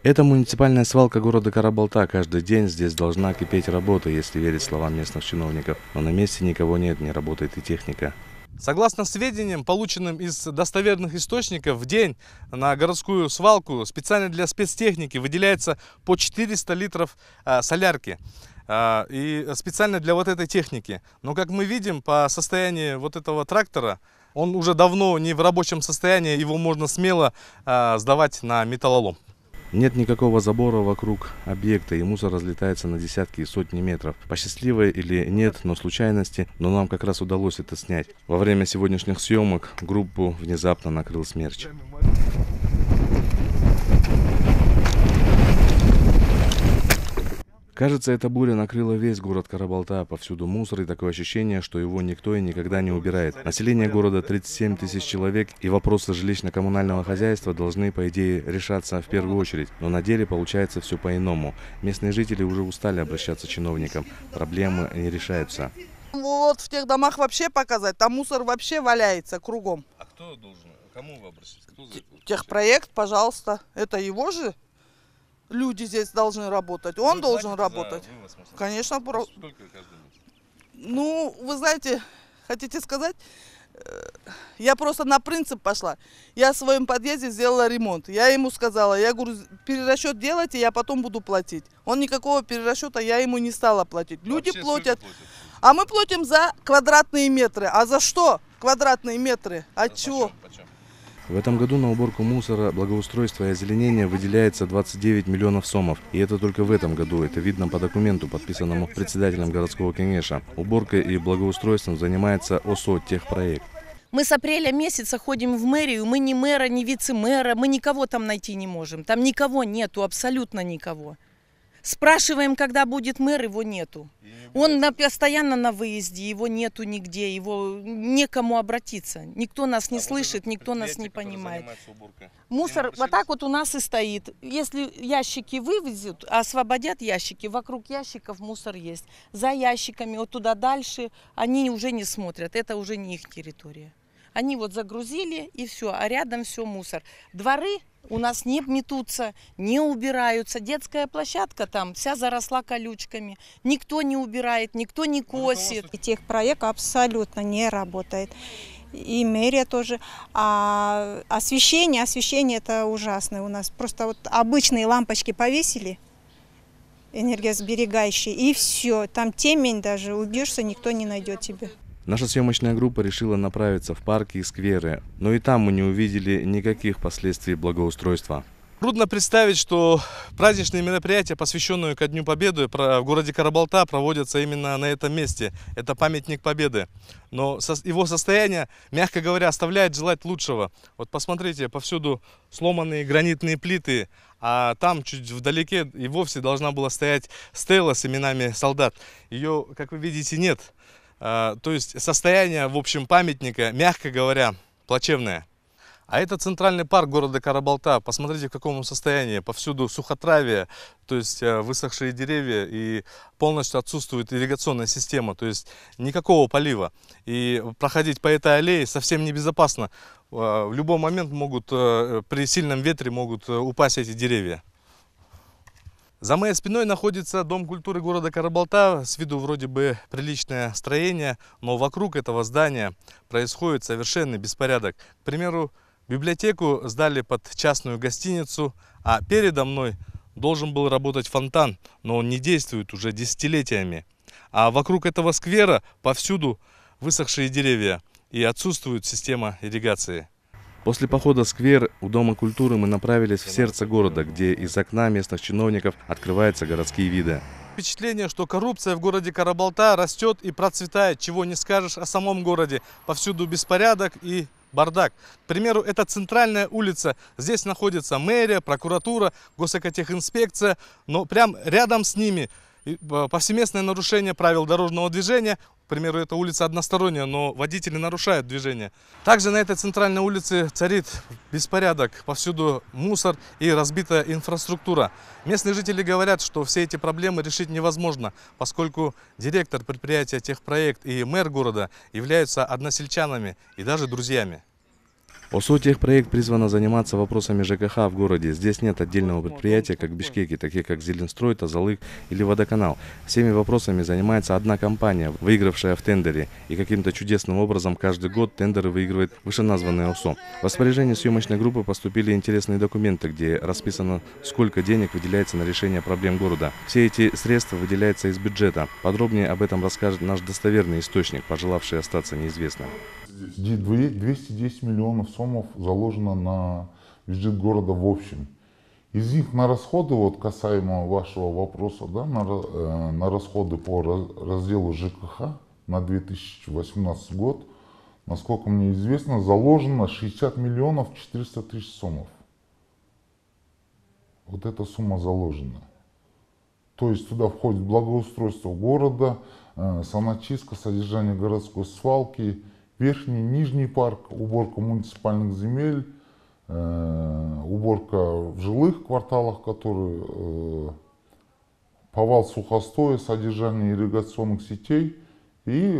Это муниципальная свалка города Карабалта. Каждый день здесь должна кипеть работа, если верить словам местных чиновников. Но на месте никого нет, не работает и техника. Согласно сведениям, полученным из достоверных источников, в день на городскую свалку специально для спецтехники выделяется по 400 литров солярки. И специально для вот этой техники. Но как мы видим, по состоянию вот этого трактора, он уже давно не в рабочем состоянии, его можно смело сдавать на металлолом. Нет никакого забора вокруг объекта, и мусор разлетается на десятки и сотни метров. По счастливой или нет, но случайности, но нам как раз удалось это снять. Во время сегодняшних съемок группу внезапно накрыл смерч. Кажется, эта буря накрыла весь город Карабалта. Повсюду мусор и такое ощущение, что его никто и никогда не убирает. Население города 37 тысяч человек, и вопросы жилищно-коммунального хозяйства должны, по идее, решаться в первую очередь. Но на деле получается все по-иному. Местные жители уже устали обращаться к чиновникам. Проблемы не решаются. Вот в тех домах вообще показать, там мусор вообще валяется кругом. А кто должен? Кому вы обращаетесь? Кто за это? Техпроект, пожалуйста. Это его же люди здесь должны работать. Он должен работать. Конечно. Сколько каждый месяц? Ну, вы знаете, хотите сказать, я просто на принцип пошла. Я в своем подъезде сделала ремонт. Я ему сказала, я говорю, перерасчет делайте, я потом буду платить. Он никакого перерасчета я ему не стала платить. Люди платят. А мы платим за квадратные метры. А за что квадратные метры? От чего? В этом году на уборку мусора, благоустройство и озеленение выделяется 29 миллионов сомов. И это только в этом году. Это видно по документу, подписанному председателем городского кеңеша. Уборкой и благоустройством занимается ОСО «Техпроект». Мы с апреля месяца ходим в мэрию, мы ни мэра, ни вице-мэра, мы никого там найти не можем. Там никого нету, абсолютно никого. Спрашиваем, когда будет мэр, его нету. Он постоянно на выезде, его нету нигде, его некому обратиться. Никто нас не слышит, никто нас не понимает. Мусор вот так вот у нас и стоит. Если ящики вывезут, освободят ящики, вокруг ящиков мусор есть. За ящиками, вот туда дальше, они уже не смотрят, это уже не их территория. Они вот загрузили и все, а рядом все мусор. Дворы у нас не метутся, не убираются. Детская площадка там вся заросла колючками. Никто не убирает, никто не косит. Техпроект абсолютно не работает. И мэрия тоже. А освещение это ужасно у нас. Просто вот обычные лампочки повесили, энергосберегающие, и все. Там темень даже, убьешься, никто не найдет тебя. Наша съемочная группа решила направиться в парки и скверы, но и там мы не увидели никаких последствий благоустройства. Трудно представить, что праздничные мероприятия, посвященные ко Дню Победы, в городе Карабалта проводятся именно на этом месте. Это памятник Победы. Но его состояние, мягко говоря, оставляет желать лучшего. Вот посмотрите, повсюду сломанные гранитные плиты, а там чуть вдалеке и вовсе должна была стоять стела с именами солдат. Ее, как вы видите, нет. То есть состояние, в общем, памятника, мягко говоря, плачевное. А это центральный парк города Карабалта. Посмотрите, в каком он состоянии. Повсюду сухотравие, то есть высохшие деревья, и полностью отсутствует ирригационная система, то есть никакого полива. И проходить по этой аллее совсем небезопасно. В любой момент при сильном ветре могут упасть эти деревья. За моей спиной находится Дом культуры города Карабалта. С виду вроде бы приличное строение, но вокруг этого здания происходит совершенный беспорядок. К примеру, библиотеку сдали под частную гостиницу, а передо мной должен был работать фонтан, но он не действует уже десятилетиями. А вокруг этого сквера повсюду высохшие деревья и отсутствует система ирригации. После похода в сквер у Дома культуры мы направились в сердце города, где из окна местных чиновников открываются городские виды. Впечатление, что коррупция в городе Карабалта растет и процветает, чего не скажешь о самом городе. Повсюду беспорядок и бардак. К примеру, это центральная улица. Здесь находится мэрия, прокуратура, госэкотехинспекция, но прям рядом с ними повсеместное нарушение правил дорожного движения. К примеру, эта улица односторонняя, но водители нарушают движение. Также на этой центральной улице царит беспорядок. Повсюду мусор и разбитая инфраструктура. Местные жители говорят, что все эти проблемы решить невозможно, поскольку директор предприятия «Техпроект» и мэр города являются односельчанами и даже друзьями. ОСО-техпроект призвано заниматься вопросами ЖКХ в городе. Здесь нет отдельного предприятия, как в Бишкеке, такие как Зеленстрой, Тазалык или Водоканал. Всеми вопросами занимается одна компания, выигравшая в тендере. И каким-то чудесным образом каждый год тендеры выигрывает вышеназванное ОСО. В распоряжение съемочной группы поступили интересные документы, где расписано, сколько денег выделяется на решение проблем города. Все эти средства выделяются из бюджета. Подробнее об этом расскажет наш достоверный источник, пожелавший остаться неизвестным. 210 миллионов сомов заложено на бюджет города в общем. Из них на расходы, вот касаемо вашего вопроса, да, на расходы по разделу ЖКХ на 2018 год, насколько мне известно, заложено 60 миллионов 400 тысяч сомов. Вот эта сумма заложена. То есть туда входит благоустройство города, саночистка, содержание городской свалки, верхний, нижний парк, уборка муниципальных земель, уборка в жилых кварталах, которые повал сухостоя, содержание ирригационных сетей и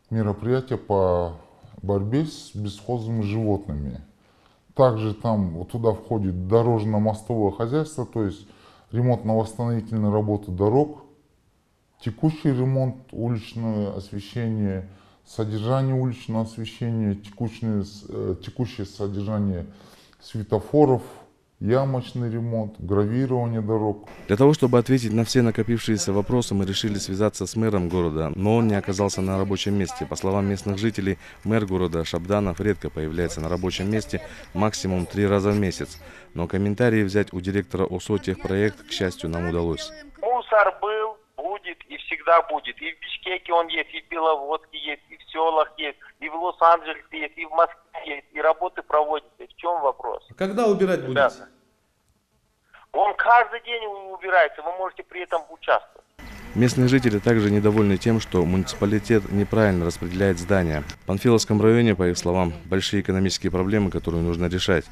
мероприятия по борьбе с бесхозными животными. Также там туда входит дорожно-мостовое хозяйство, то есть ремонтно-восстановительные работы дорог, текущий ремонт, уличное освещение, содержание уличного освещения, текущее содержание светофоров, ямочный ремонт, гравирование дорог. Для того, чтобы ответить на все накопившиеся вопросы, мы решили связаться с мэром города, но он не оказался на рабочем месте. По словам местных жителей, мэр города Шабданов редко появляется на рабочем месте, максимум 3 раза в месяц. Но комментарии взять у директора ОСО-техпроект, к счастью, нам удалось. Мусор был, будет и всегда будет. И в Бишкеке он есть, и в Беловодске есть, и в селах есть, и в Лос-Анджелесе есть, и в Москве есть, и работы проводятся. В чем вопрос? Когда убирать будете? Он каждый день убирается, вы можете при этом участвовать. Местные жители также недовольны тем, что муниципалитет неправильно распределяет здания. В Панфиловском районе, по их словам, большие экономические проблемы, которые нужно решать.